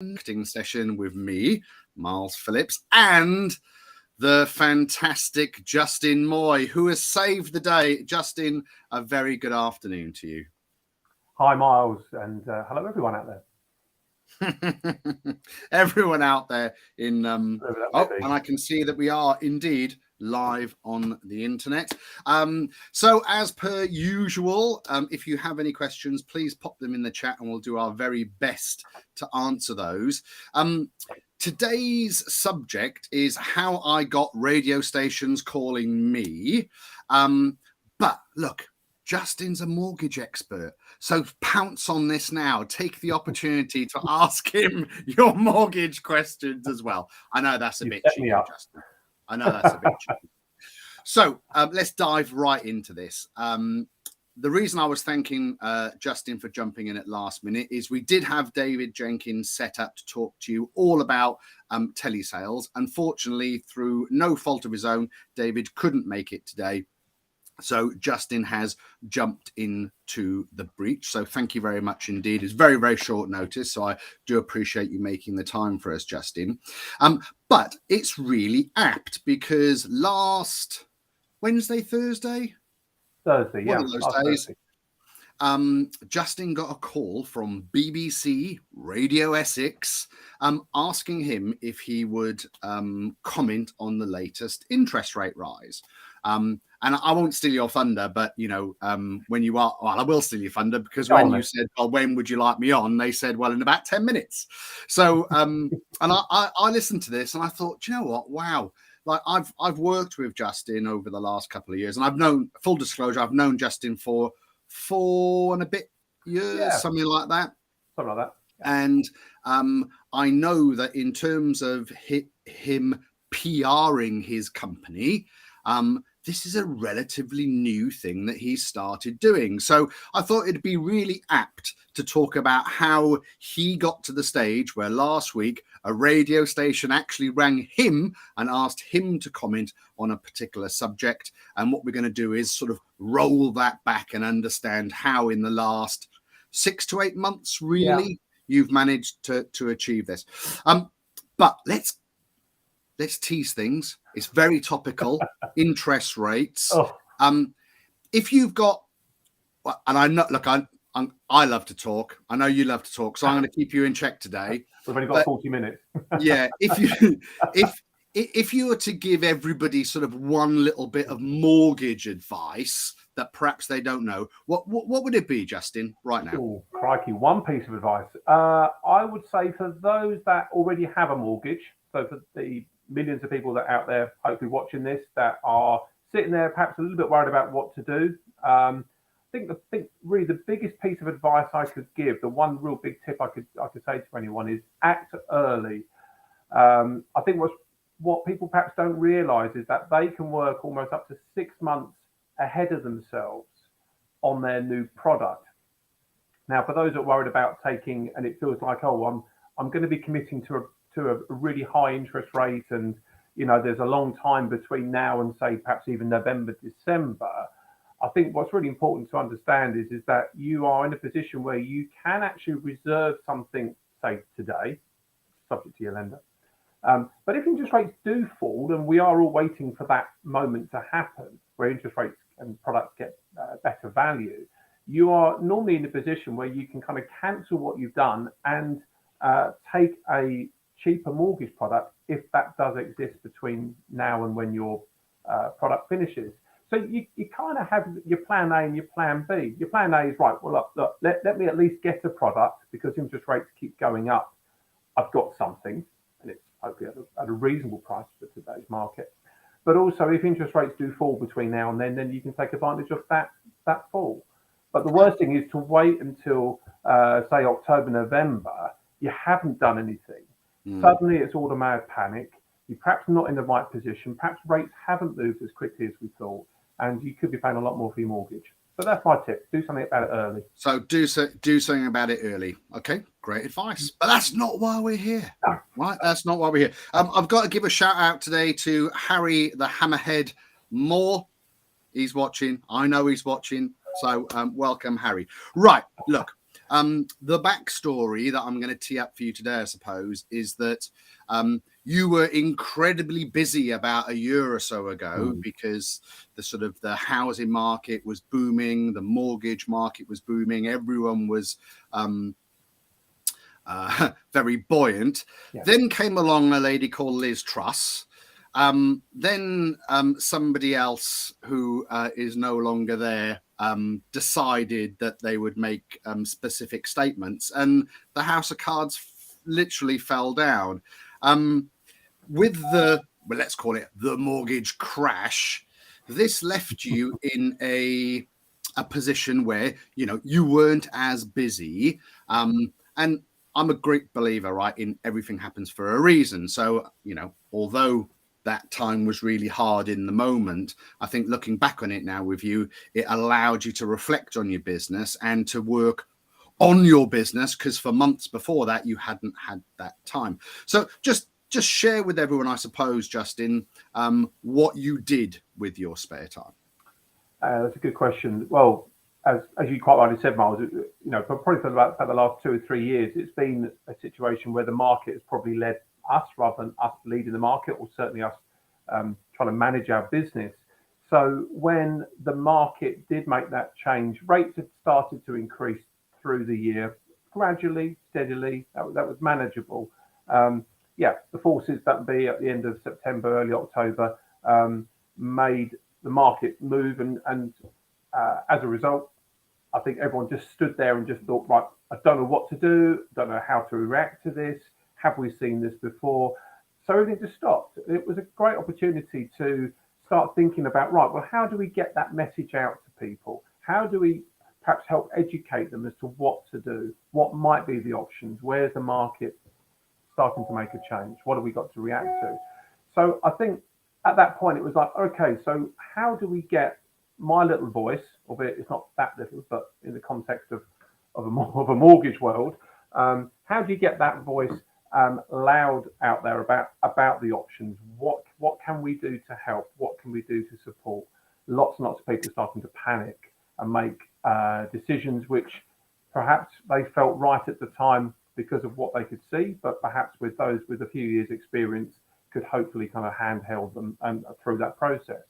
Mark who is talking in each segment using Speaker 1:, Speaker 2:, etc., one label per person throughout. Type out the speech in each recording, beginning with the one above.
Speaker 1: Acting session with me, Miles Phillips, and the fantastic Justin Moy, who has saved the day. Justin, a very good afternoon to you.
Speaker 2: Hi, Miles, and hello, everyone out there.
Speaker 1: Everyone out there in and I can see that we are indeed live on the internet. So as per usual, if you have any questions, please pop them in the chat and we'll do our very best to answer those. Today's subject is how I got radio stations calling me. But look, Justin's a mortgage expert. So pounce on this now. Take the opportunity to ask him your mortgage questions as well. I know that's a bit cheeky, Justin. I know that's a bit cheeky. So let's dive right into this. The reason I was thanking Justin for jumping in at last minute is we did have David Jenkins set up to talk to you all about telesales. Unfortunately, through no fault of his own, David couldn't make it today. So Justin has jumped into the breach. So thank you very much indeed. It's very, very short notice. So I do appreciate you making the time for us, Justin. But it's really apt because last Thursday,
Speaker 2: yeah,
Speaker 1: one of those days, Justin got a call from BBC Radio Essex asking him if he would comment on the latest interest rate rise. And I won't steal your thunder, but, you know, when you are, well, I will steal your thunder because when you said, well, when would you like me on? They said, well, in about 10 minutes. So, and I listened to this and I thought, do you know what? Wow. Like I've worked with Justin over the last couple of years and I've known, full disclosure, I've known Justin for 4 and a bit years, something like that.
Speaker 2: Something like that.
Speaker 1: And I know that in terms of him PRing his company, this is a relatively new thing that he started doing. So I thought it'd be really apt to talk about how he got to the stage where last week a radio station actually rang him and asked him to comment on a particular subject. And what we're going to do is sort of roll that back and understand how in the last 6 to 8 months, really, you've managed to achieve this. But let's tease things. It's very topical. Interest rates. If you've got, and I know, look, I love to talk. I know you love to talk, so I'm going to keep you in check today.
Speaker 2: We've only got 40 minutes.
Speaker 1: Yeah, if you were to give everybody sort of one little bit of mortgage advice that perhaps they don't know, what would it be, Justin, right now?
Speaker 2: Oh, crikey, one piece of advice. I would say for those that already have a mortgage, so for the millions of people that are out there hopefully watching this that are sitting there perhaps a little bit worried about what to do. I think really the biggest piece of advice I could give, the one real big tip I could say to anyone is act early. I think what people perhaps don't realise is that they can work almost up to 6 months ahead of themselves on their new product. Now, for those that are worried about taking, and it feels like, I'm going to be committing to a really high interest rate, and you know there's a long time between now and say perhaps even November, December. I think what's really important to understand is that you are in a position where you can actually reserve something, say today, subject to your lender. But if interest rates do fall, and we are all waiting for that moment to happen, where interest rates and products get better value, you are normally in a position where you can kind of cancel what you've done and take a cheaper mortgage product if that does exist between now and when your product finishes. So you kind of have your plan A and your plan B. Your plan A is, right, well, look, let me at least get a product because interest rates keep going up. I've got something, and it's hopefully at a reasonable price for today's market. But also, if interest rates do fall between now and then you can take advantage of that fall. But the worst thing is to wait until, say, October, November, you haven't done anything. Suddenly it's automatic panic. You're perhaps not in the right position. Perhaps rates haven't moved as quickly as we thought, and you could be paying a lot more for your mortgage. So that's my tip. Do something about it early.
Speaker 1: So do something about it early. Okay, great advice. But that's not why we're here.
Speaker 2: No.
Speaker 1: Right? That's not why we're here. I've got to give a shout out today to Harry the Hammerhead Moore. He's watching. I know he's watching. So welcome, Harry. Right, look. The backstory that I'm going to tee up for you today, I suppose, is that you were incredibly busy about a year or so ago because the housing market was booming, the mortgage market was booming, everyone was very buoyant. Yeah. Then came along a lady called Liz Truss. Then somebody else who is no longer there decided that they would make specific statements, and the House of Cards literally fell down. With let's call it the mortgage crash, this left you in a position where, you weren't as busy. And I'm a great believer, right, in everything happens for a reason. So, although that time was really hard in the moment, I think looking back on it now with you, it allowed you to reflect on your business and to work on your business, because for months before that, you hadn't had that time. So just share with everyone, I suppose, Justin, what you did with your spare time.
Speaker 2: That's a good question. Well, as you quite rightly said, Miles, probably for about the last 2 or 3 years, it's been a situation where the market has probably led us rather than us leading the market, or certainly us trying to manage our business. So when the market did make that change, rates had started to increase through the year, gradually, steadily. That was manageable. The forces that be at the end of September, early October, made the market move, and as a result, I think everyone just stood there and just thought, right, I don't know what to do, don't know how to react to this. Have we seen this before? So everything just stopped. It was a great opportunity to start thinking about, right, well, how do we get that message out to people? How do we perhaps help educate them as to what to do? What might be the options? Where's the market starting to make a change? What have we got to react to? So I think at that point, it was like, okay, so how do we get my little voice, albeit it's not that little, but in the context of a mortgage world, how do you get that voice loud out there about the options? What can we do to help? What can we do to support? Lots and lots of people starting to panic and make decisions which perhaps they felt right at the time because of what they could see, but perhaps with those with a few years experience could hopefully kind of handheld them and through that process.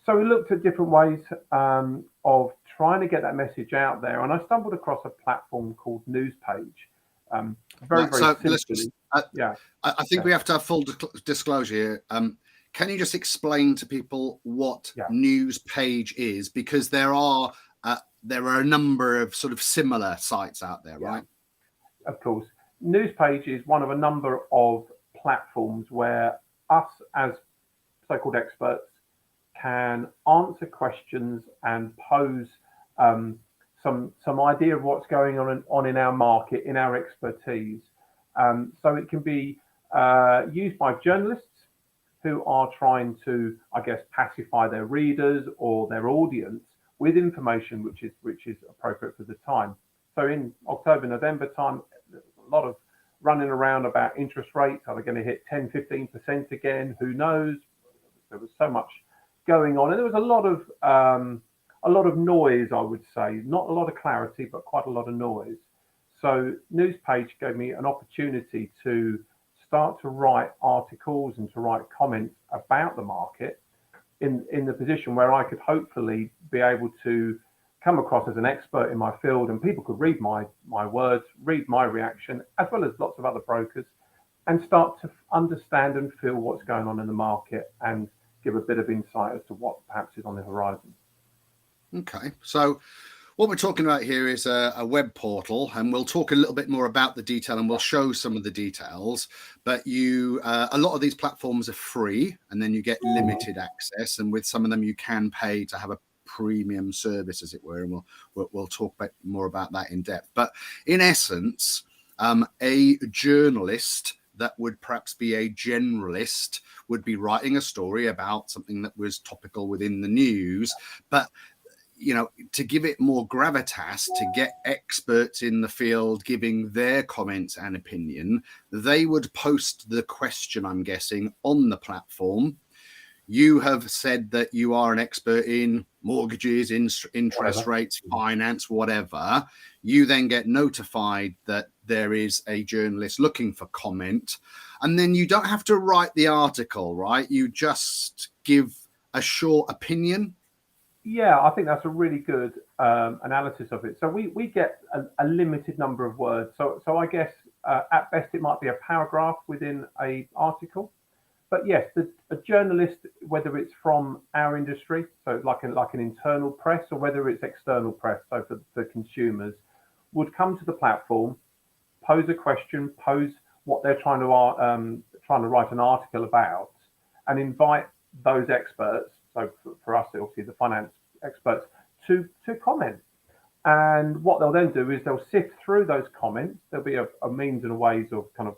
Speaker 2: So we looked at different ways of trying to get that message out there, and I stumbled across a platform called Newspage. Very simply.
Speaker 1: I think we have to have full disclosure here. Can you just explain to people what Newspage is? Because there are a number of sort of similar sites out there, right?
Speaker 2: Of course. Newspage is one of a number of platforms where us as so-called experts can answer questions and pose some idea of what's going on in our market, in our expertise. So it can be used by journalists who are trying to, I guess, pacify their readers or their audience with information which is appropriate for the time. So in October, November time, there's a lot of running around about interest rates. Are they going to hit 10, 15% again? Who knows? There was so much going on, and there was a lot of noise, I would say. Not a lot of clarity, but quite a lot of noise. So Newspage gave me an opportunity to start to write articles and to write comments about the market in the position where I could hopefully be able to come across as an expert in my field, and people could read my words, read my reaction, as well as lots of other brokers, and start to understand and feel what's going on in the market and give a bit of insight as to what perhaps is on the horizon.
Speaker 1: Okay, so what we're talking about here is a web portal, and we'll talk a little bit more about the detail, and we'll show some of the details. But a lot of these platforms are free, and then you get limited access, and with some of them you can pay to have a premium service, as it were, and we'll talk more about that in depth. But in essence, a journalist that would perhaps be a generalist would be writing a story about something that was topical within the news, but to give it more gravitas, to get experts in the field giving their comments and opinion, they would post the question, I'm guessing, on the platform. you have said that you are an expert in mortgages, interest rates, finance, whatever. You then get notified that there is a journalist looking for comment, and then you don't have to write the article, right? You just give a short opinion.
Speaker 2: Yeah, I think that's a really good analysis of it. So we get a limited number of words. So I guess at best it might be a paragraph within a article. But yes, a journalist, whether it's from our industry, so like an internal press, or whether it's external press, so for consumers, would come to the platform, pose a question, pose what they're trying to write an article about, and invite those experts. So for us, obviously the finance experts, to comment. And what they'll then do is they'll sift through those comments. There'll be a means and ways of kind of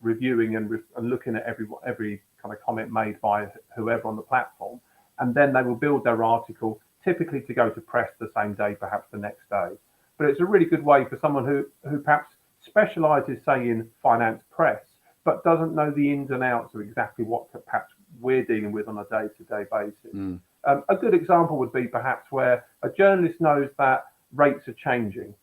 Speaker 2: reviewing and looking at every kind of comment made by whoever on the platform, and then they will build their article, typically to go to press the same day, perhaps the next day. But it's a really good way for someone who perhaps specialises, say, in finance press, but doesn't know the ins and outs of exactly what perhaps we're dealing with on a day-to-day basis. A good example would be perhaps where a journalist knows that rates are changing,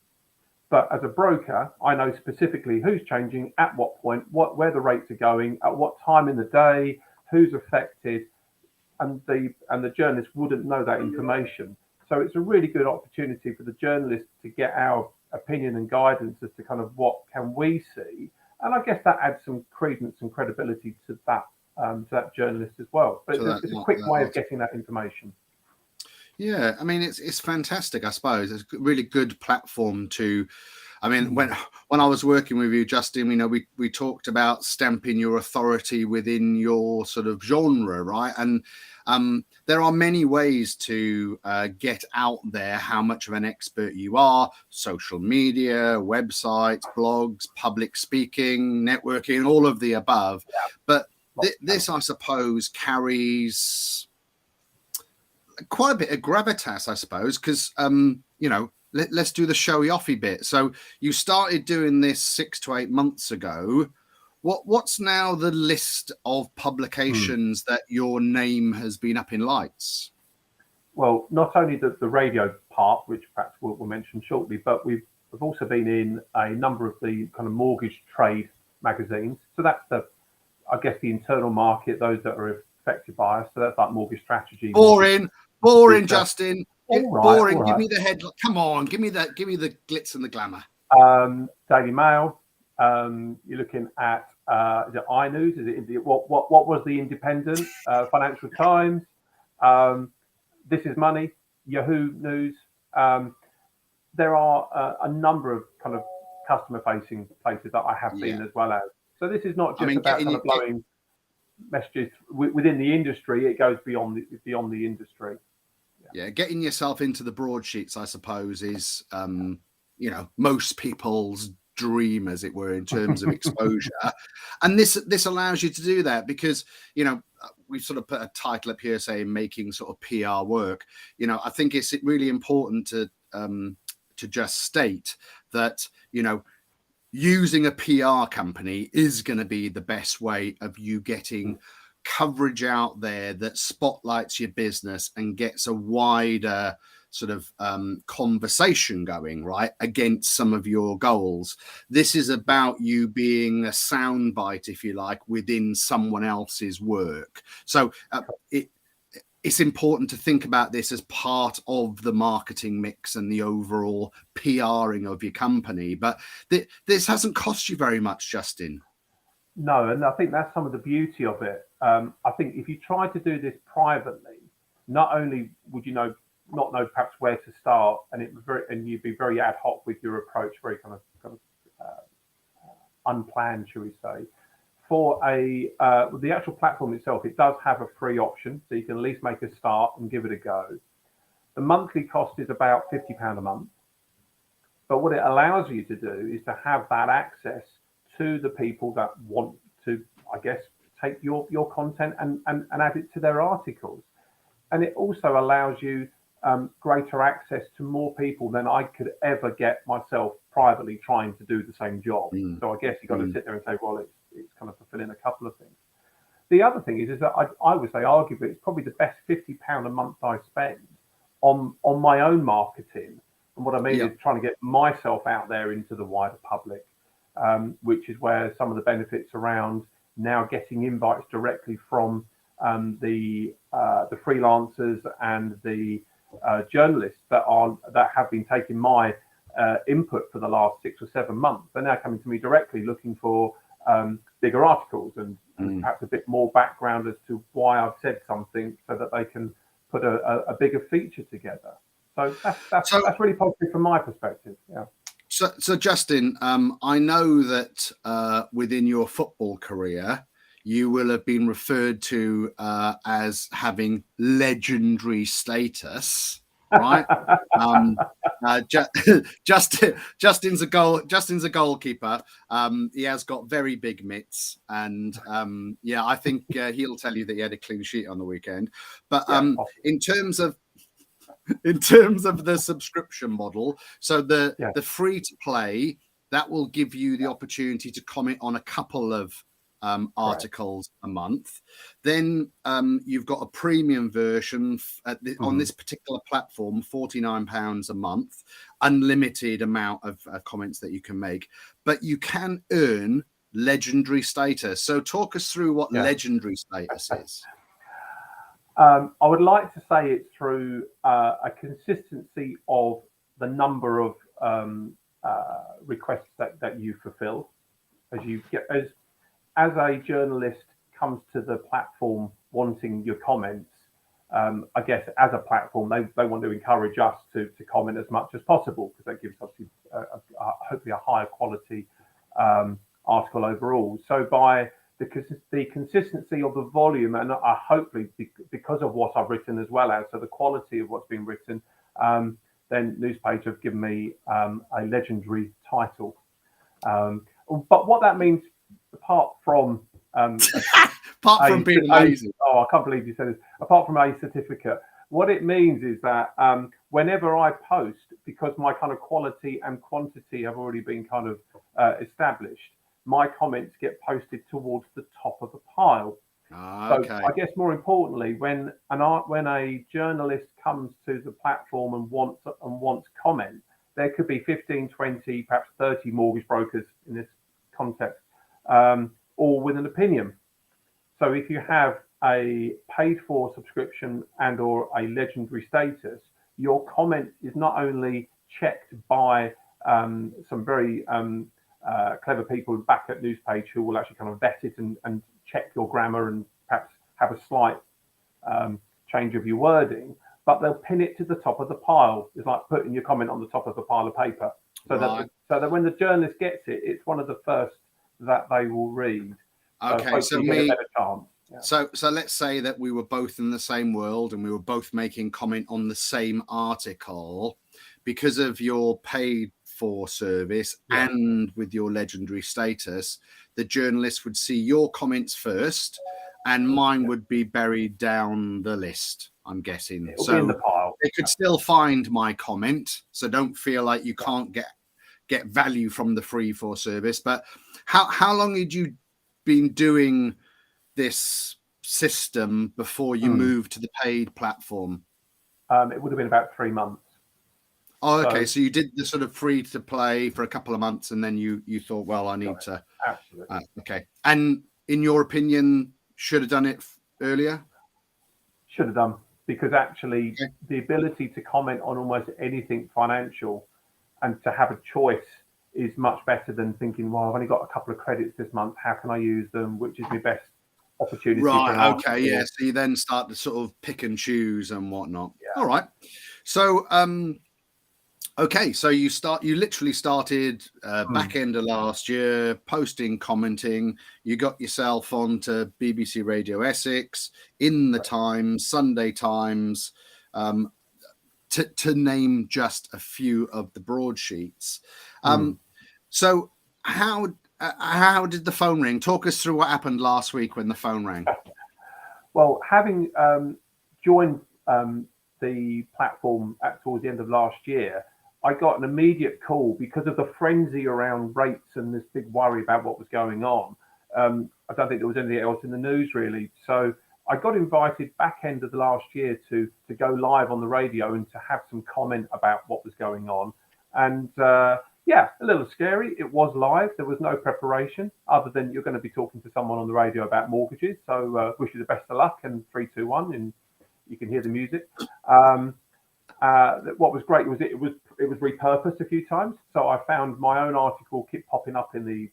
Speaker 2: but as a broker, I know specifically who's changing, at what point, where the rates are going, at what time in the day, who's affected, and the journalist wouldn't know that information. So it's a really good opportunity for the journalist to get our opinion and guidance as to kind of what can we see, and I guess that adds some credence and credibility to that journalist as well. But it's a quick way of getting that information.
Speaker 1: Yeah, I mean, it's fantastic, I suppose. It's a really good platform to, I mean, when I was working with you, Justin, you know, we talked about stamping your authority within your sort of genre, right? And there are many ways to get out there how much of an expert you are: social media, websites, blogs, public speaking, networking, all of the above. Yeah. But this, I suppose, carries quite a bit of gravitas, I suppose, because you know, let's do the showy offy bit. So you started doing this 6 to 8 months ago. What's now the list of publications that your name has been up in lights?
Speaker 2: Well, not only the radio part, which perhaps we'll mention shortly, but we've also been in a number of the kind of mortgage trade magazines. So that's I guess the internal market, those that are affected by us. So that's like Mortgage Strategy.
Speaker 1: Boring, Justin. Boring.
Speaker 2: Right.
Speaker 1: Give me the headline. Come on, give me the glitz and the glamour.
Speaker 2: Daily Mail. You're looking at is it iNews? Is it what was the Independent? Financial Times. This Is Money. Yahoo News. There are a number of kind of customer-facing places that I have been as well as. So this is not just about kind of blowing messages within the industry. It goes beyond the industry.
Speaker 1: Yeah, getting yourself into the broadsheets, I suppose, is you know, most people's dream, as it were, in terms of exposure. And this allows you to do that because, you know, we've sort of put a title up here saying making sort of PR work. You know, I think it's really important to just state that, you know, using a PR company is going to be the best way of you getting coverage out there that spotlights your business and gets a wider sort of conversation going, right, against some of your goals. This is about you being a soundbite, if you like, within someone else's work. So it's important to think about this as part of the marketing mix and the overall PRing of your company. But this hasn't cost you very much, Justin.
Speaker 2: No, and I think that's some of the beauty of it. I think if you try to do this privately, not only would you not know perhaps where to start, and you'd be very ad hoc with your approach, very kind of unplanned, shall we say. For the actual platform itself, it does have a free option, so you can at least make a start and give it a go. The monthly cost is about £50 a month, but what it allows you to do is to have that access to the people that want to, I guess, take your content and add it to their articles. And it also allows you greater access to more people than I could ever get myself privately trying to do the same job. So I guess you've got to sit there and say, well, it's kind of fulfilling a couple of things. the other thing is that I would say arguably it's probably the best £50 a month I spend on my own marketing. And what I mean is trying to get myself out there into the wider public, which is where some of the benefits around now getting invites directly from the freelancers and the journalists that have been taking my input for the last 6 or 7 months. They're now coming to me directly looking for bigger articles and perhaps a bit more background as to why I've said something, so that they can put a bigger feature together. So that's really positive from my perspective. Yeah.
Speaker 1: So Justin, I know that within your football career, you will have been referred to as having legendary status, right? Justin's a goalkeeper. He has got very big mitts, and I think he'll tell you that he had a clean sheet on the weekend. But in terms of the subscription model, so the free to play, that will give you the opportunity to comment on a couple of articles a month. Then you've got a premium version on this particular platform, £49 a month, unlimited amount of comments that you can make, but you can earn legendary status. So talk us through what legendary status is.
Speaker 2: I would like to say it's through a consistency of the number of requests that you fulfill as a journalist comes to the platform wanting your comments. I guess as a platform, they want to encourage us to comment as much as possible, because that gives us hopefully a higher quality article overall. So by the consistency of the volume, and hopefully because of what I've written as well as, so the quality of what's been written, then Newspage have given me a legendary title. But what that means, apart from
Speaker 1: being amazing.
Speaker 2: I can't believe you said this. Apart from a certificate, what it means is that whenever I post, because my kind of quality and quantity have already been kind of established, my comments get posted towards the top of the pile.
Speaker 1: Okay.
Speaker 2: So I guess more importantly, when a journalist comes to the platform and wants comment, there could be 15, 20, perhaps 30 mortgage brokers in this context, all with an opinion. So if you have a paid for subscription and or a legendary status, your comment is not only checked by some very clever people back at Newspage who will actually kind of vet it and check your grammar and perhaps have a slight change of your wording, but they'll pin it to the top of the pile. It's like putting your comment on the top of a pile of paper, so that when the journalist gets it, it's one of the first that they will read.
Speaker 1: Okay, so
Speaker 2: you get a better chance.
Speaker 1: Yeah. So let's say that we were both in the same world and we were both making comment on the same article. Because of your paid for service and with your legendary status, the journalist would see your comments first and mine would be buried down the list, I'm guessing.
Speaker 2: It'll be in the pile.
Speaker 1: They could still find my comment, so don't feel like you can't get value from the free for service. But how long had you been doing this system before you moved to the paid platform?
Speaker 2: It would have been about 3 months.
Speaker 1: Oh, okay. So you did the sort of free to play for a couple of months, and then you thought, well, I need to.
Speaker 2: Absolutely.
Speaker 1: Okay. And in your opinion, should have done it earlier?
Speaker 2: Should have done, because actually the ability to comment on almost anything financial and to have a choice is much better than thinking, well, I've only got a couple of credits this month. How can I use them? Which is my best opportunity?
Speaker 1: Right. Okay. Yeah. So you then start to sort of pick and choose and whatnot. Yeah. All right. So, okay. So you literally started back end of last year, posting, commenting. You got yourself onto BBC Radio Essex, In the Times, Sunday Times, to name just a few of the broadsheets. So how did the phone ring? Talk us through what happened last week when the phone rang.
Speaker 2: Well, having joined the platform towards the end of last year, I got an immediate call because of the frenzy around rates and this big worry about what was going on. I don't think there was anything else in the news really. So I got invited back end of the last year to go live on the radio and to have some comment about what was going on. And yeah, a little scary. It was live. There was no preparation other than you're going to be talking to someone on the radio about mortgages. So wish you the best of luck, and 3, 2, 1, and you can hear the music. What was great was it was repurposed a few times. So I found my own article keep popping up in the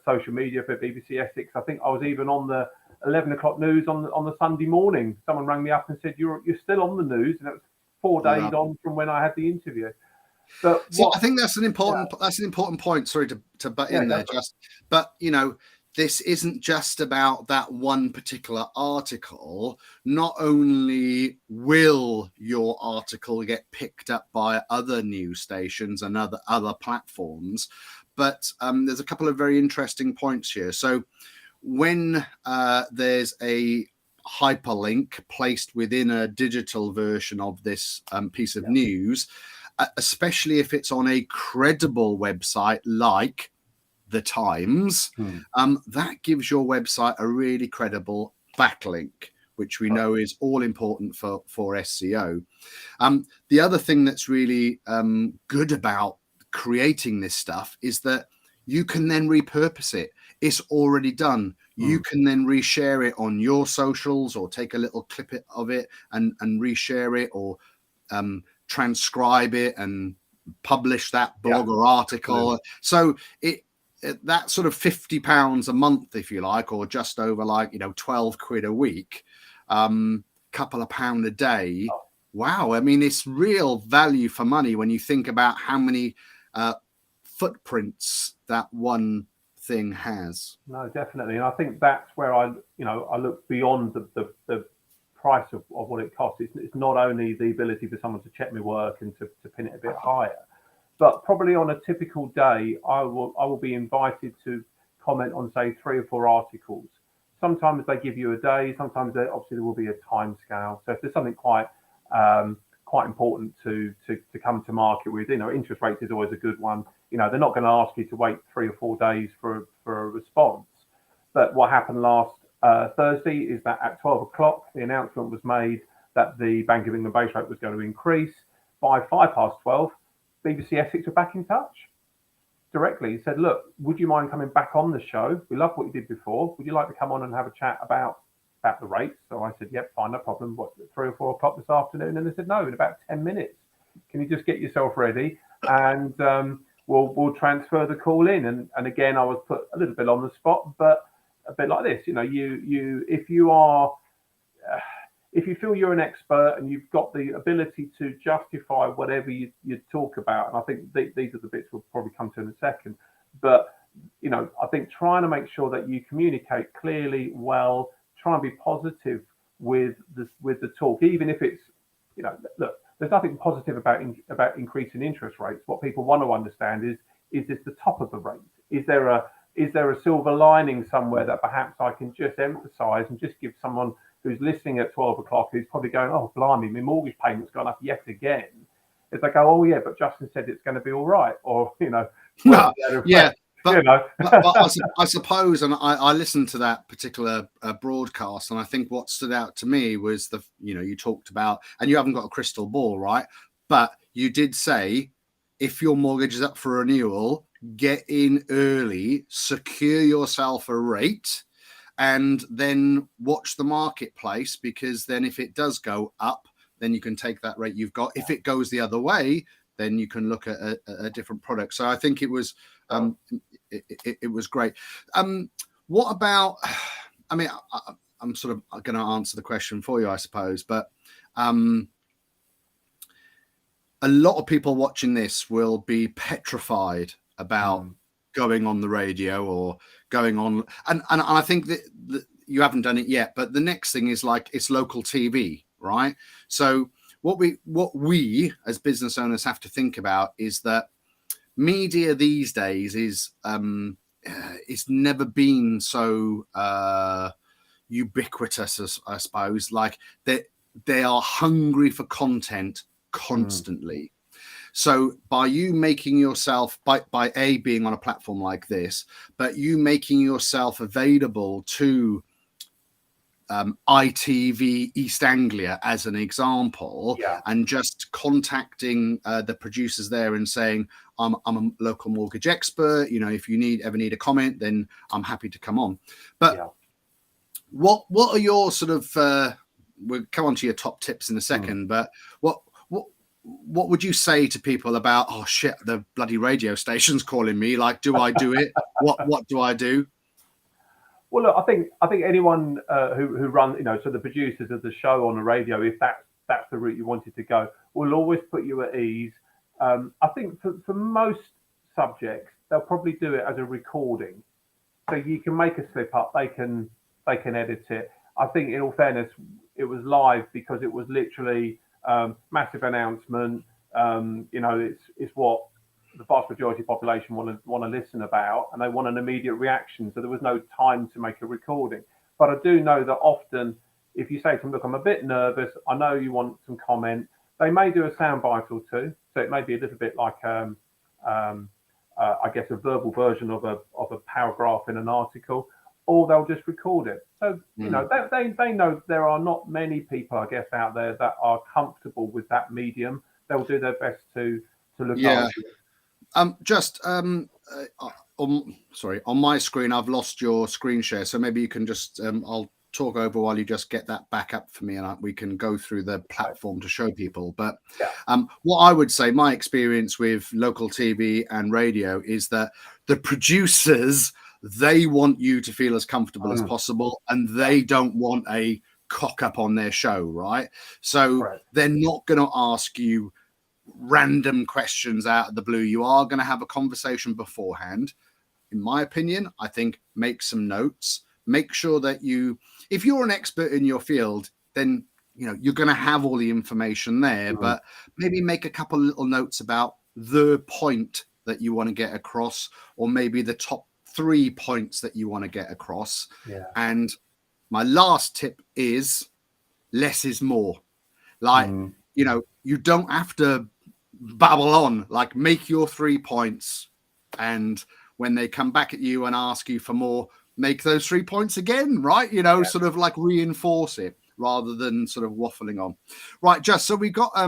Speaker 2: social media for BBC Essex. I think I was even on the 11 o'clock news on the Sunday morning. Someone rang me up and said, you're still on the news, and it was 4 days on from when I had the interview. So
Speaker 1: I think that's an important point. Sorry to butt in there, just. But this isn't just about that one particular article. Not only will your article get picked up by other news stations and other platforms, but there's a couple of very interesting points here. So when there's a hyperlink placed within a digital version of this piece of news, especially if it's on a credible website like The Times, that gives your website a really credible backlink, which we know is all important for SEO. The other thing that's really good about creating this stuff is that you can then repurpose it. It's already done. You can then reshare it on your socials, or take a little clip of it and reshare it, or transcribe it and publish that blog or article. So that sort of £50 a month, if you like, or just over 12 quid a week, couple of pound a day. Wow. I mean, it's real value for money when you think about how many footprints that one thing has.
Speaker 2: No, definitely. And I think that's where I look beyond the price of what it costs. It's not only the ability for someone to check my work and to pin it a bit higher, but probably on a typical day, I will be invited to comment on, say, 3 or 4 articles. Sometimes they give you a day. Sometimes obviously there will be a time scale. So if there's something quite important to come to market with, interest rates is always a good one. They're not going to ask you to wait 3 or 4 days for a response. But what happened last Thursday is that at 12 o'clock, the announcement was made that the Bank of England base rate was going to increase. By 12:05, BBC Essex were back in touch directly. He said, look, would you mind coming back on the show? We love what you did before. Would you like to come on and have a chat about the rates? So I said, yep, fine, no problem. What, 3 or 4 o'clock this afternoon? And they said, no, in about 10 minutes. Can you just get yourself ready? And we'll transfer the call in. And again, I was put a little bit on the spot, but a bit like this, if you feel you're an expert and you've got the ability to justify whatever you talk about, and I think these are the bits we'll probably come to in a second, but I think trying to make sure that you communicate clearly, well, try and be positive with the talk, even if it's, look, there's nothing positive about increasing interest rates. What people want to understand is this the top of the rate? Is there a silver lining somewhere that perhaps I can just emphasize and just give someone who's listening at 12 o'clock, who's probably going, oh, blimey, my mortgage payment's gone up yet again. If they go, oh, yeah, but Justin said it's going to be all right. Or,
Speaker 1: yeah. But I suppose, and I listened to that particular broadcast, and I think what stood out to me was you talked about, and you haven't got a crystal ball, right? But you did say, if your mortgage is up for renewal, get in early, secure yourself a rate, and then watch the marketplace, because then if it does go up, then you can take that rate you've got. If it goes the other way, then you can look at a different product. So I think it was it was great. What about, I mean, I'm sort of going to answer the question for you, I suppose, but a lot of people watching this will be petrified about going on the radio or going on, and I think that you haven't done it yet, but the next thing is it's local TV, right? So what we as business owners have to think about is that media these days is it's never been so ubiquitous, I suppose. Like they are hungry for content constantly. So by you making yourself, by A, being on a platform like this, but you making yourself available to ITV East Anglia as an example, and just contacting the producers there and saying, I'm a local mortgage expert, you know, if you ever need a comment, then I'm happy to come on. But what are your sort of we'll come on to your top tips in a second, but what would you say to people about, oh shit, the bloody radio station's calling me, like, do I do it? what do I do?
Speaker 2: Well, look, I think anyone who run, you know, so the producers of the show on the radio, if that's the route you wanted to go, will always put you at ease. I think for most subjects, they'll probably do it as a recording, so you can make a slip up, they can edit it. I think, in all fairness, it was live because it was literally massive announcement. You know, it's what the vast majority of the population want to listen about, and they want an immediate reaction. So there was no time to make a recording. But I do know that often, if you say to them, look, I'm a bit nervous, I know you want some comment, they may do a soundbite or two. So it may be a little bit like, I guess, a verbal version of a paragraph in an article, or they'll just record it. So, you know, they know there are not many people, I guess, out there that are comfortable with that medium. They'll do their best to look after it.
Speaker 1: On my screen, I've lost your screen share, so maybe you can just I'll talk over while you just get that back up for me, and we can go through the platform to show people. But what I would say, my experience with local TV and radio is that the producers, they want you to feel as comfortable as possible, and they don't want a cock up on their show, right? So they're not going to ask you random questions out of the blue. You are going to have a conversation beforehand. In my opinion, I think make some notes. Make sure that if you're an expert in your field, then you know you're going to have all the information there. But maybe make a couple of little notes about the point that you want to get across, or maybe the top 3 points that you want to get across. And my last tip is less is more. Like, you know, you don't have to babble on, like make your 3 points, and when they come back at you and ask you for more, make those 3 points again, right? You know, sort of like reinforce it rather than sort of waffling on. Right, so we got a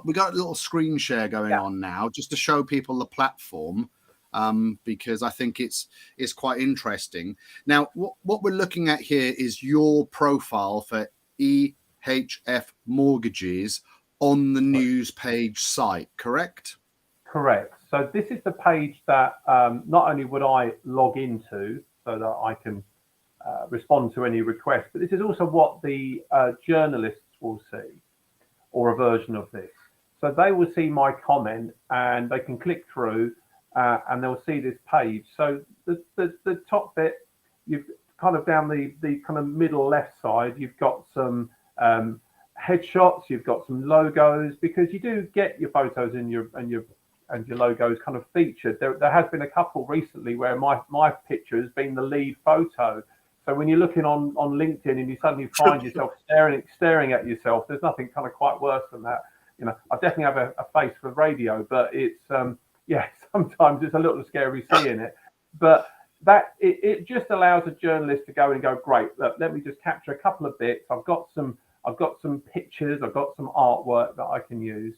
Speaker 1: little screen share going on now, just to show people the platform, because I think it's quite interesting. Now, what we're looking at here is your profile for EHF Mortgages on the news page site, correct?
Speaker 2: Correct. So this is the page that not only would I log into so that I can respond to any requests, but this is also what the journalists will see, or a version of this. So they will see my comment and they can click through and they'll see this page. So the top bit, you've kind of down the kind of middle left side, you've got some headshots, you've got some logos, because you do get your photos and your logos kind of featured. There has been a couple recently where my picture has been the lead photo. So when you're looking on LinkedIn and you suddenly find yourself staring at yourself, there's nothing kind of quite worse than that. You know, I definitely have a face for radio, but it's sometimes it's a little scary seeing it. But that it just allows a journalist to go and go, great, look, let me just capture a couple of bits. I've got some pictures, I've got some artwork that I can use.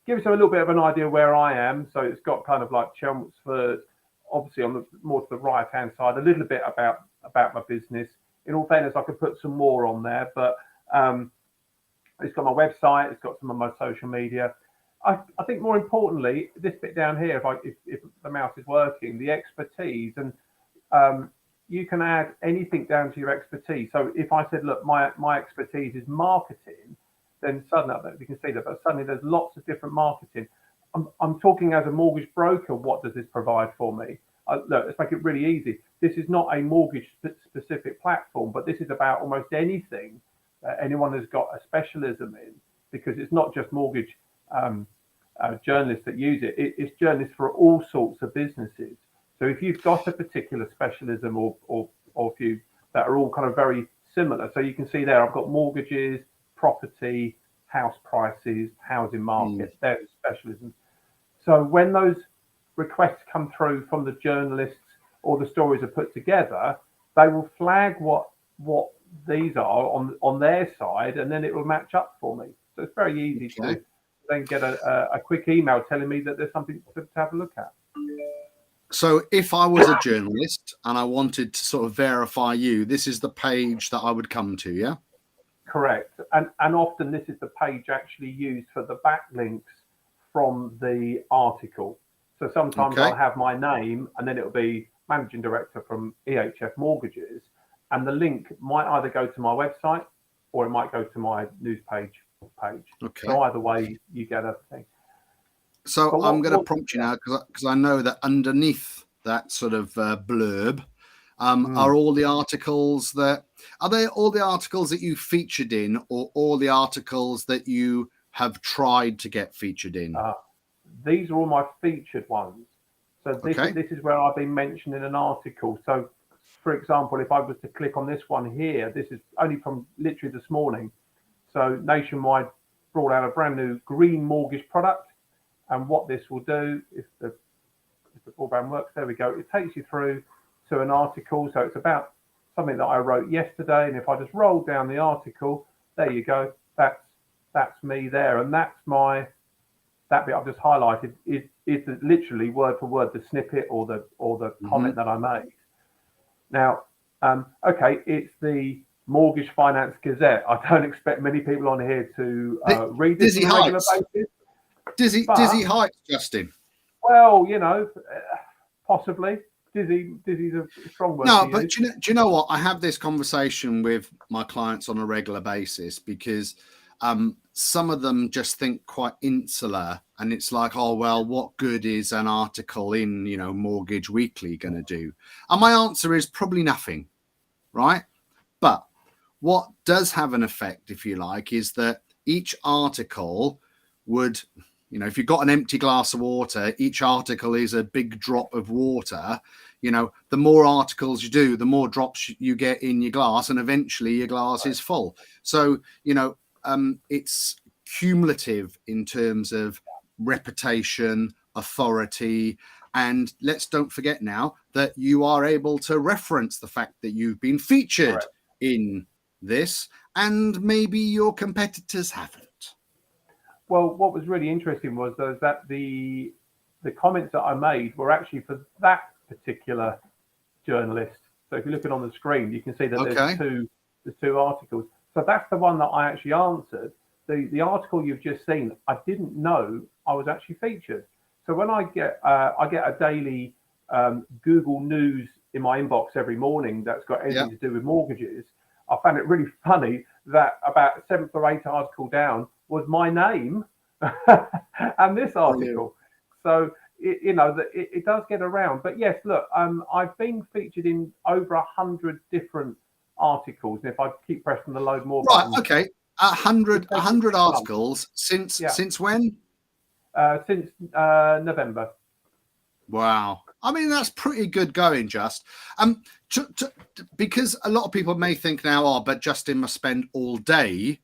Speaker 2: Give us a little bit of an idea where I am. So it's got kind of like Chelmsford, obviously on the more to the right hand side, a little bit about my business. In all fairness, I could put some more on there, but it's got my website, it's got some of my social media. I think more importantly, this bit down here, if the mouse is working, the expertise, and you can add anything down to your expertise. So if I said, look, my expertise is marketing, then suddenly, I don't know if you can see that, but suddenly there's lots of different marketing. I'm talking as a mortgage broker, what does this provide for me? Look, let's make it really easy. This is not a mortgage specific platform, but this is about almost anything that anyone has got a specialism in, because it's not just mortgage journalists that use it. It's journalists for all sorts of businesses. So if you've got a particular specialism or a few that are all kind of very similar, so you can see there, I've got mortgages, property, house prices, housing markets, their specialisms. So when those requests come through from the journalists or the stories are put together, they will flag what these are on their side, and then it will match up for me. So it's very easy to then get a quick email telling me that there's something to have a look at.
Speaker 1: So if I was a journalist and I wanted to sort of verify you, this is the page that I would come to, yeah?
Speaker 2: Correct. And often this is the page actually used for the backlinks from the article. So sometimes I'll have my name and then it'll be Managing Director from EHF Mortgages, and the link might either go to my website or it might go to my news page. So either way, you get a thing.
Speaker 1: So I'm going to prompt you now because I know that underneath that sort of blurb are all the articles are they all the articles that you featured in, or all the articles that you have tried to get featured in?
Speaker 2: These are all my featured ones. So this is where I've been mentioned in an article. So, for example, if I was to click on this one here, this is only from literally this morning. So Nationwide brought out a brand new green mortgage product. And what this will do, if the broadband works, there we go. It takes you through to an article. So it's about something that I wrote yesterday. And if I just roll down the article, there you go. That's me there. And that's that bit I've just highlighted is literally word for word the snippet or the comment that I made. Now, it's the Mortgage Finance Gazette. I don't expect many people on here to read this on a regular basis.
Speaker 1: Dizzy heights, Justin.
Speaker 2: Well, possibly. Dizzy's a strong word.
Speaker 1: No, but do you know what? I have this conversation with my clients on a regular basis because some of them just think quite insular, and it's like, oh well, what good is an article in Mortgage Weekly going to do? And my answer is probably nothing, right? But what does have an effect, if you like, is that each article would, if you've got an empty glass of water, each article is a big drop of water. The more articles you do, the more drops you get in your glass, and eventually your glass is full. So, it's cumulative in terms of reputation, authority, and let's don't forget now that you are able to reference the fact that you've been featured in this, and maybe your competitors haven't.
Speaker 2: Well, what was really interesting was that the comments that I made were actually for that particular journalist. So if you're looking on the screen, you can see that there's two articles. So that's the one that I actually answered. The article you've just seen, I didn't know I was actually featured. So when I get a daily Google News in my inbox every morning that's got anything to do with mortgages, I found it really funny that about 7th or 8th article down was my name and this article. So it does get around. But yes, look, I've been featured in over 100 different articles, and if I keep pressing the load more button,
Speaker 1: 100 articles since when?
Speaker 2: Since November.
Speaker 1: Wow. I mean, that's pretty good going, Just. Because a lot of people may think now, but Justin must spend all day,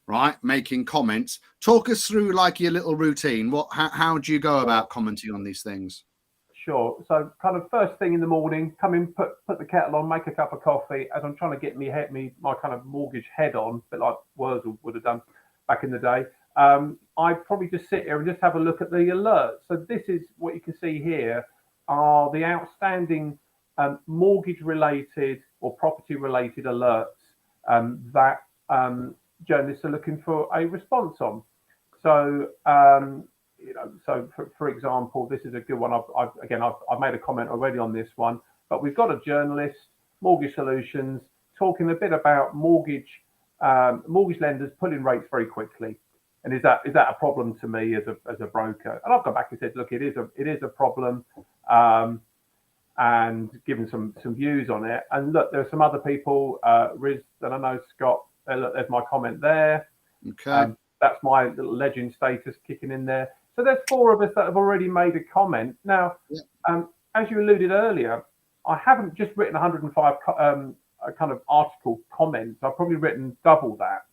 Speaker 1: right, making comments. Talk us through like your little routine. How do you go about commenting on these things?
Speaker 2: Sure. So kind of first thing in the morning, come in, put the kettle on, make a cup of coffee as I'm trying to get my kind of mortgage head on, a bit like Wurzel would have done back in the day. I'd probably just sit here and just have a look at the alerts. So this is what you can see here are the outstanding mortgage related or property related alerts that journalists are looking for a response on. So for example, this is a good one. I've made a comment already on this one, but we've got a journalist, Mortgage Solutions, talking a bit about mortgage lenders pulling rates very quickly. And is that a problem to me as a broker? And I've gone back and said, look, it is a problem, and given some views on it. And look, there are some other people, Riz, and I know Scott. Look, there's my comment there.
Speaker 1: Okay.
Speaker 2: That's my little legend status kicking in there. So there's 4 of us that have already made a comment. Now, as you alluded earlier, I haven't just written 105 kind of article comments. I've probably written double that.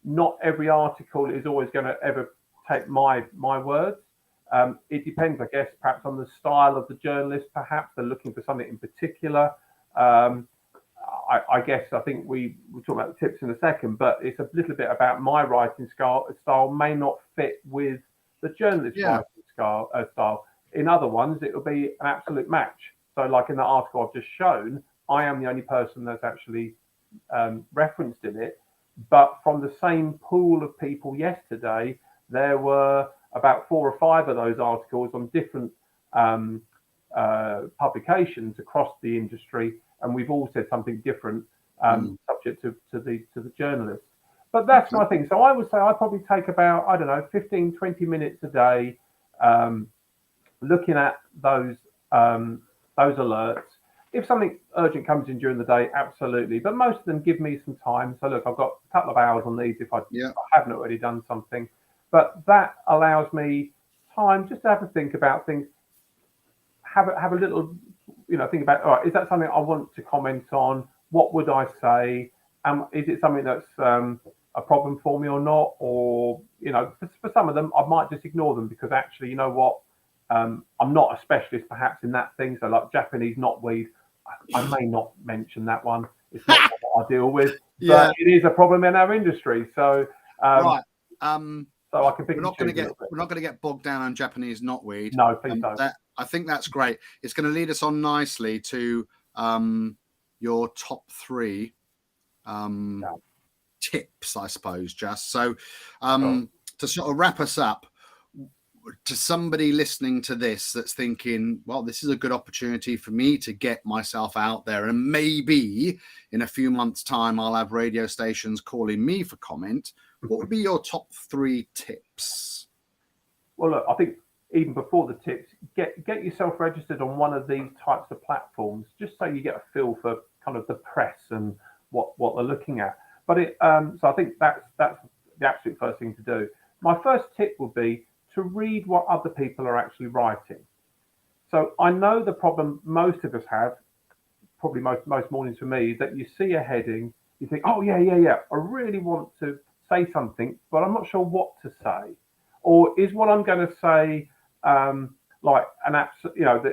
Speaker 2: not every article is always going to ever take my words. It depends, I guess, perhaps on the style of the journalist. Perhaps they're looking for something in particular. I guess I think we'll talk about the tips in a second, but it's a little bit about my writing style may not fit with the journalist's writing style. In other ones, it will be an absolute match. So, like in the article I've just shown, I am the only person that's actually referenced in it. But from the same pool of people yesterday, there were about 4 or 5 of those articles on different publications across the industry, and we've all said something different, subject to the journalist. But that's my thing. So I would say I probably take about, I don't know, 15, 20 minutes a day looking at those alerts. If something urgent comes in during the day, absolutely. But most of them give me some time. So look, I've got a couple of hours on these if I haven't already done something. But that allows me time just to have a think about things. Have a little, think about, all right, is that something I want to comment on? What would I say? Is it something that's a problem for me or not? Or, for some of them, I might just ignore them because actually, you know what? I'm not a specialist perhaps in that thing. So like Japanese knotweed, I may not mention that one. It's not what I deal with, but it is a problem in our industry. So,
Speaker 1: right.
Speaker 2: So I can pick.
Speaker 1: We're not going to get bogged down on Japanese knotweed.
Speaker 2: No, please don't.
Speaker 1: I think that's great. It's going to lead us on nicely to your top 3 tips, I suppose. Just so to sort of wrap us up, to somebody listening to this that's thinking, well, this is a good opportunity for me to get myself out there, and maybe in a few months' time I'll have radio stations calling me for comment. What would be your top 3 tips?
Speaker 2: Well, look, I think even before the tips, get yourself registered on one of these types of platforms, just so you get a feel for kind of the press and what they're looking at. But so I think that's the absolute first thing to do. My first tip would be to read what other people are actually writing. So I know the problem most of us have, probably most mornings for me, is that you see a heading, you think, oh yeah, I really want to say something, but I'm not sure what to say. Or is what I'm going to say like an absolute,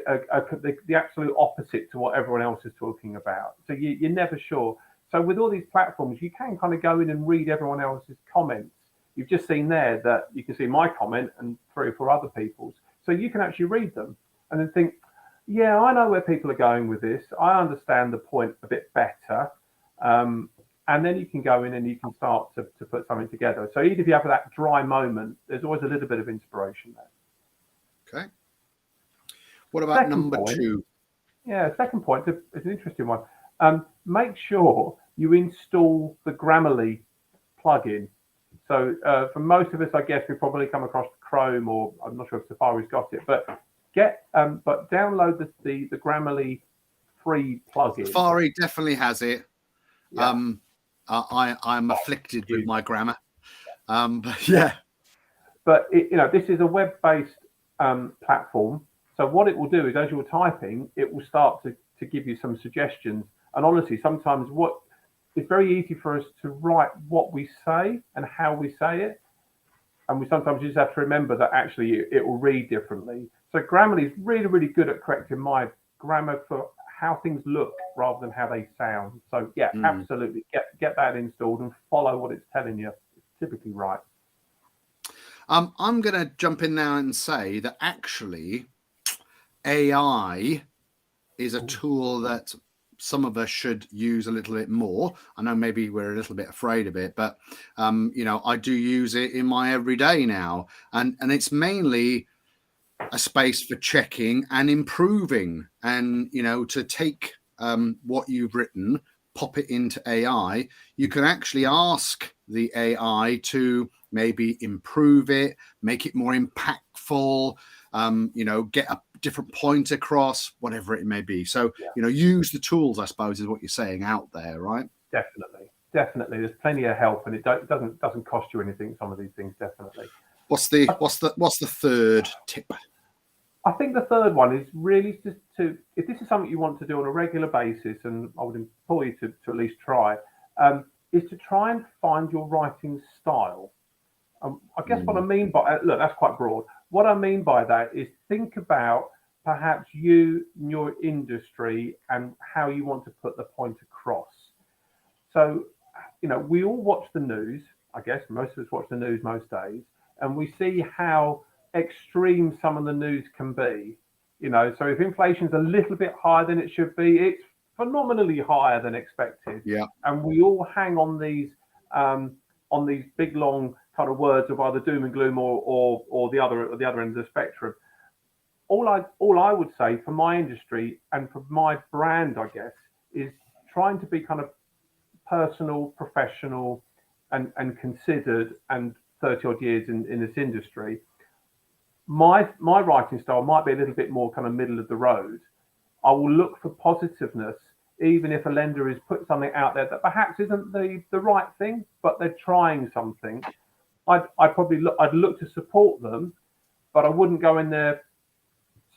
Speaker 2: the absolute opposite to what everyone else is talking about? So you're never sure. So with all these platforms, you can kind of go in and read everyone else's comments. You've just seen there that you can see my comment and 3 or 4 other people's. So you can actually read them and then think, yeah, I know where people are going with this. I understand the point a bit better. And then you can go in and you can start to put something together. So even if you have that dry moment, there's always a little bit of inspiration there.
Speaker 1: Okay. What about second number point, 2?
Speaker 2: Yeah, second point is an interesting one. Make sure you install the Grammarly plugin. So for most of us, I guess we probably come across Chrome, or I'm not sure if Safari's got it, but download the Grammarly free plugin.
Speaker 1: Safari definitely has it. Yeah. I'm afflicted with my grammar. But yeah.
Speaker 2: But this is a web-based platform. So what it will do is, as you're typing, it will start to give you some suggestions. And honestly, sometimes it's very easy for us to write what we say and how we say it. And we sometimes just have to remember that actually it will read differently. So Grammarly is really, really good at correcting my grammar for how things look rather than how they sound. So yeah, absolutely get that installed and follow what it's telling you. It's typically right.
Speaker 1: I'm going to jump in now and say that actually AI is a tool that some of us should use a little bit more. I know maybe we're a little bit afraid of it, but I do use it in my everyday now, and it's mainly a space for checking and improving, and to take what you've written, pop it into AI. You can actually ask the AI to maybe improve it, make it more impactful, get a different point across, whatever it may be. So use the tools, I suppose, is what you're saying out there, right?
Speaker 2: Definitely there's plenty of help, and it doesn't cost you anything, some of these things. Definitely.
Speaker 1: What's the third tip?
Speaker 2: I think the third one is really just if this is something you want to do on a regular basis, and I would implore you to at least try, is to try and find your writing style. I guess what I mean by look, that's quite broad. What I mean by that is think about perhaps you, your industry, and how you want to put the point across. So, we all watch the news. I guess most of us watch the news most days, and we see how extreme some of the news can be. So if inflation's a little bit higher than it should be, it's phenomenally higher than expected.
Speaker 1: Yeah.
Speaker 2: And we all hang on these big long kind of words of either doom and gloom or the other end of the spectrum. All I would say for my industry and for my brand, I guess, is trying to be kind of personal, professional, and considered, and 30 odd years in this industry. My writing style might be a little bit more kind of middle of the road. I will look for positiveness, even if a lender is put something out there that perhaps isn't the right thing, but they're trying something. I'd look to support them, but I wouldn't go in there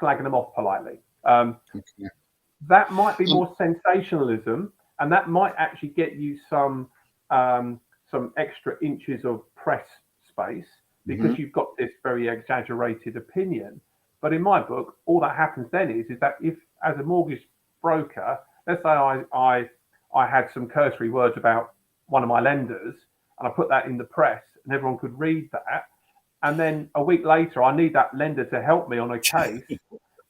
Speaker 2: slagging them off politely. That might be more sensationalism, and that might actually get you some extra inches of press space because you've got this very exaggerated opinion. But in my book, all that happens then is that if, as a mortgage broker, let's say I had some cursory words about one of my lenders, and I put that in the press, and everyone could read that, and then a week later, I need that lender to help me on a case.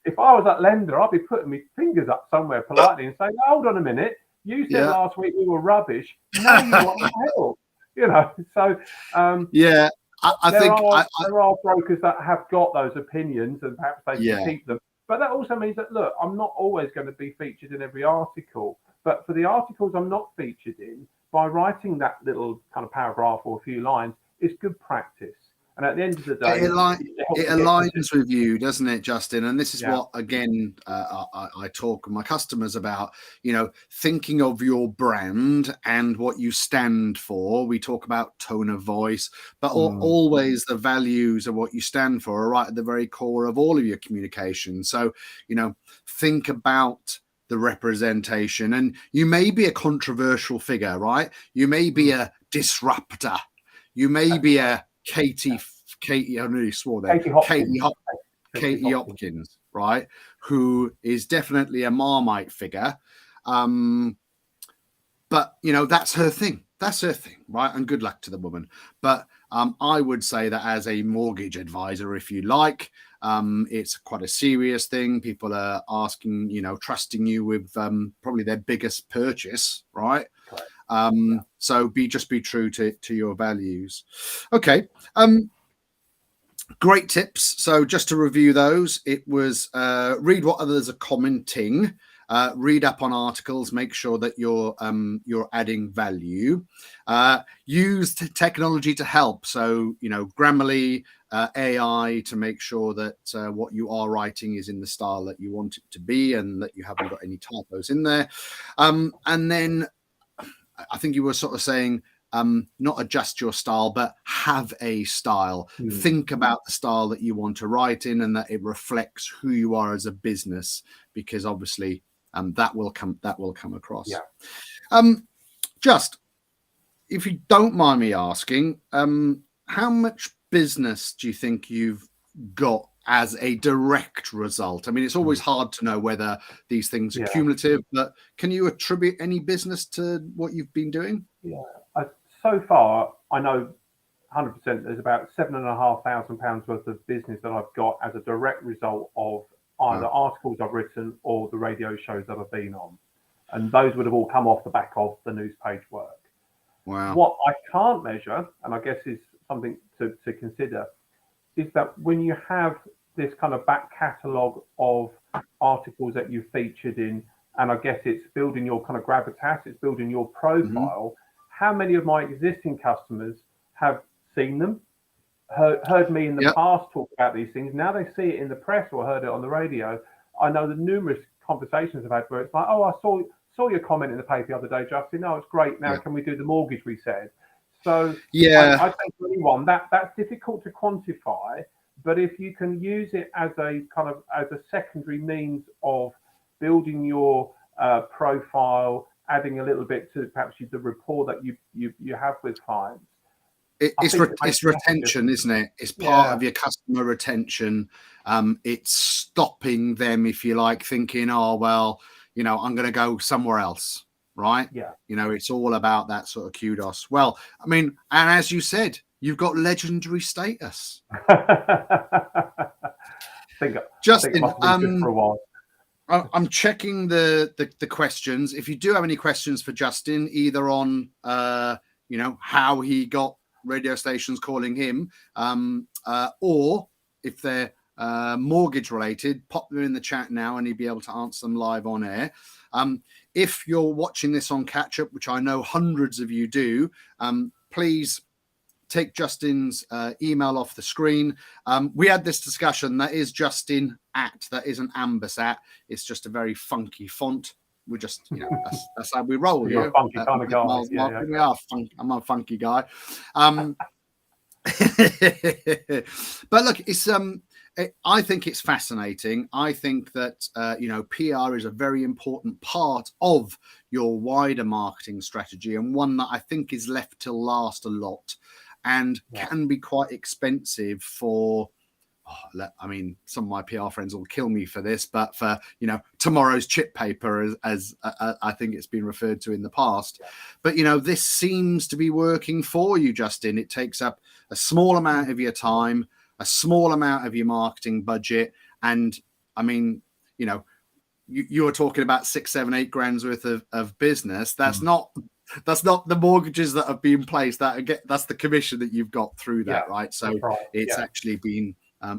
Speaker 2: If I was that lender, I'd be putting my fingers up somewhere politely and saying, "Hold on a minute, you said last week we were rubbish. Now you want help." So I think there are brokers that have got those opinions, and perhaps they can keep them. But that also means that, look, I'm not always going to be featured in every article. But for the articles I'm not featured in, by writing that little kind of paragraph or a few lines, it's good practice. And at the end of the day,
Speaker 1: it aligns with you, doesn't it, Justin? And this is what, again, I talk with my customers about, thinking of your brand and what you stand for. We talk about tone of voice, but always the values of what you stand for are right at the very core of all of your communication. So, think about the representation. And you may be a controversial figure, right? You may be a disruptor. You may be a Katie, I nearly swore there. Katie Hopkins, right? Who is definitely a Marmite figure. But, that's her thing. That's her thing, right? And good luck to the woman. But I would say that as a mortgage advisor, if you like, it's quite a serious thing. People are asking, trusting you with probably their biggest purchase, right? So be true to your values. Okay. Great tips. So just to review those, it was read what others are commenting, read up on articles, make sure that you're adding value, use technology to help. So, Grammarly, AI, to make sure that what you are writing is in the style that you want it to be and that you haven't got any typos in there. And then I think you were sort of saying, not adjust your style, but have a style. Think about the style that you want to write in and that it reflects who you are as a business, because obviously that will come across. Just, if you don't mind me asking, how much business do you think you've got as a direct result? I mean, it's always hard to know whether these things are cumulative, but can you attribute any business to what you've been doing?
Speaker 2: So far, I know 100% there's about £7,500 worth of business that I've got as a direct result of either articles I've written or the radio shows that I've been on. And those would have all come off the back of the news page work.
Speaker 1: Wow.
Speaker 2: What I can't measure, and I guess is something to consider, is that when you have this kind of back catalogue of articles that you've featured in, and I guess it's building your kind of gravitas, it's building your profile, how many of my existing customers have seen them, heard me in the past talk about these things? Now they see it in the press or heard it on the radio. I know the numerous conversations I've had where it's like, "Oh, I saw your comment in the paper the other day, Justin. No, it's great. Now can we do the mortgage we said?" So I think for anyone that's difficult to quantify, but if you can use it as a kind of as a secondary means of building your profile adding a little bit to perhaps the rapport that you have with clients.
Speaker 1: It's retention, isn't it? It's part of your customer retention. It's stopping them, if you like, thinking, oh, well, I'm going to go somewhere else, right?
Speaker 2: Yeah.
Speaker 1: It's all about that sort of kudos. Well, I mean, and as you said, you've got legendary status. Justin,
Speaker 2: just for a while.
Speaker 1: I'm checking the questions. If you do have any questions for Justin, either on, how he got radio stations calling him, or if they're mortgage related, pop them in the chat now and he'll be able to answer them live on air. If you're watching this on catch up, which I know hundreds of you do, please take Justin's email off the screen. We had this discussion. That is Justin @ that isn't Ambasat. It's just a very funky font. We're just, that's how we roll.
Speaker 2: You're a funky kind of guy.
Speaker 1: We are funky. I'm a funky guy. But look, it's I think it's fascinating. I think that PR is a very important part of your wider marketing strategy, and one that I think is left till last a lot, and can be quite expensive for. I mean, some of my PR friends will kill me for this, but for tomorrow's chip paper, as I think it's been referred to in the past. But this seems to be working for you, Justin. It takes up a small amount of your time, a small amount of your marketing budget, and I mean, you were talking about 6, 7, 8 grand's worth of business. That's not the mortgages that have been placed. That's the commission that you've got through that, right? So it's actually been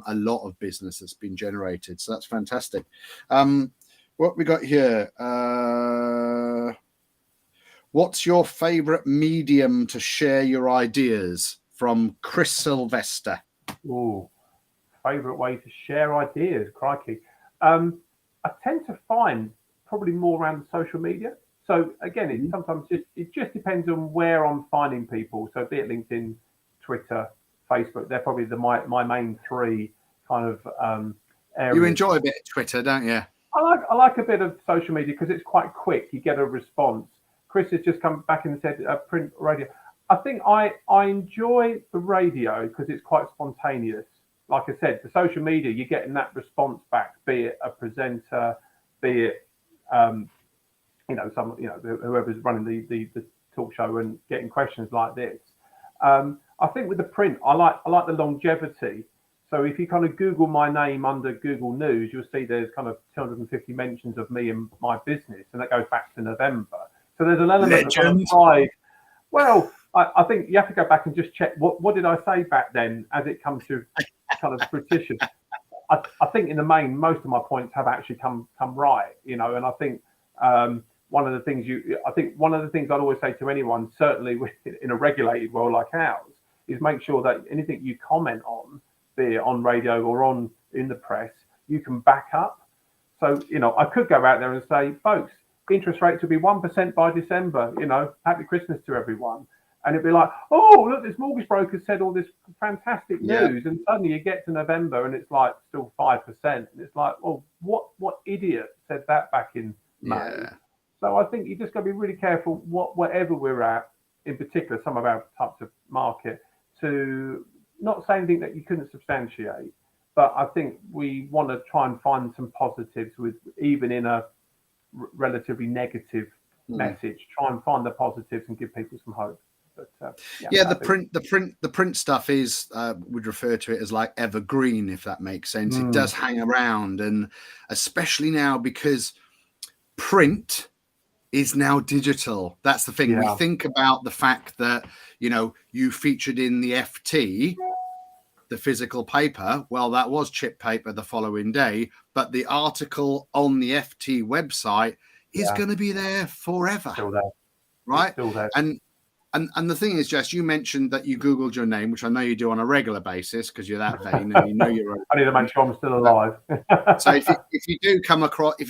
Speaker 1: a lot of business that's been generated. So that's fantastic. What we got here? What's your favorite medium to share your ideas? From Chris Sylvester.
Speaker 2: Oh, favorite way to share ideas, crikey. I tend to find probably more around social media. So again, it just depends on where I'm finding people. So be it LinkedIn, Twitter, Facebook, they're probably my main 3 kind of areas.
Speaker 1: You enjoy a bit of Twitter, don't you?
Speaker 2: I like a bit of social media because it's quite quick. You get a response. Chris has just come back and said print radio. I think I enjoy the radio because it's quite spontaneous. Like I said, the social media, you're getting that response back, be it a presenter, be it whoever's running the talk show and getting questions like this. I think with the print, I like the longevity. So if you kind of Google my name under Google News, you'll see there's kind of 250 mentions of me and my business, and that goes back to November. So there's an element of kind of pride. Well, I think you have to go back and just check what did I say back then as it comes to kind of fruition. I think in the main, most of my points have actually come right, and I think one of the things I'd always say to anyone, certainly in a regulated world like ours, is make sure that anything you comment on, be it on radio or in the press, you can back up. So, I could go out there and say, folks, interest rates will be 1% by December, happy Christmas to everyone. And it'd be like, oh, look, this mortgage broker said all this fantastic news. And suddenly you get to November and it's like still 5%. And it's like, well, what idiot said that back in May? Yeah. So I think you just got to be really careful, whatever we're at, in particular, some of our types of market, to not say anything that you couldn't substantiate. But I think we want to try and find some positives with, even in a relatively negative message, try and find the positives and give people some hope. But,
Speaker 1: the print stuff is would refer to it as like evergreen, if that makes sense. It does hang around, and especially now because print is now digital. That's the thing. We think about the fact that you featured in the FT, the physical paper. Well, that was chip paper the following day, but the article on the FT website is going to be there forever.
Speaker 2: Still there.
Speaker 1: Right?
Speaker 2: Still there.
Speaker 1: And the thing is, Jess, you mentioned that you Googled your name, which I know you do on a regular basis because you're that vain and you're.
Speaker 2: I need to make sure I'm still alive.
Speaker 1: So if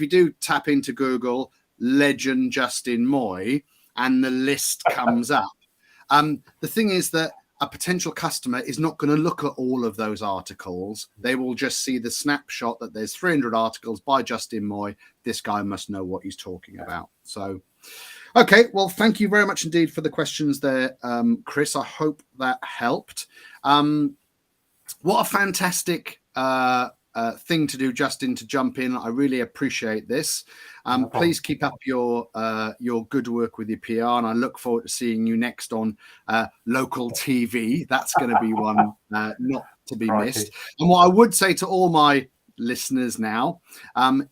Speaker 1: you do tap into Google legend Justin Moy and the list comes up, the thing is that a potential customer is not going to look at all of those articles. They will just see the snapshot that there's 300 articles by Justin Moy. This guy must know what he's talking about. So, okay, well, thank you very much indeed for the questions there, Chris. I hope that helped. What a fantastic thing to do, Justin, to jump in. I really appreciate this. Please keep up your good work with your PR, and I look forward to seeing you next on local TV. That's going to be one not to be missed. And what I would say to all my listeners now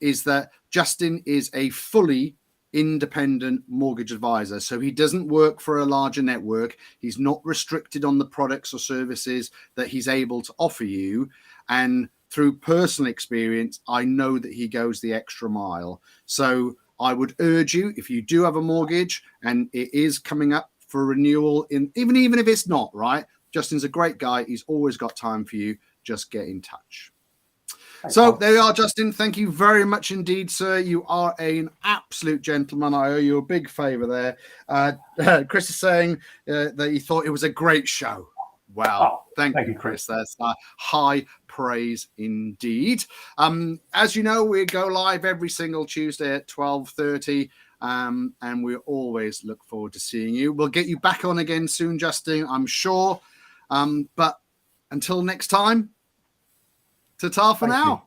Speaker 1: is that Justin is a fully independent mortgage advisor, so he doesn't work for a larger network. He's not restricted on the products or services that he's able to offer you, and through personal experience, I know that he goes the extra mile. So I would urge you, if you do have a mortgage and it is coming up for renewal, even if it's not, right? Justin's a great guy. He's always got time for you. Just get in touch. So there you are, Justin. Thank you very much indeed, sir. You are an absolute gentleman. I owe you a big favor there. Chris is saying that he thought it was a great show. Wow. Thank you, Chris. That's high praise indeed. As you know, we go live every single Tuesday at 12:30. And we always look forward to seeing you. We'll get you back on again soon, Justin, I'm sure. But until next time, ta-ta for now.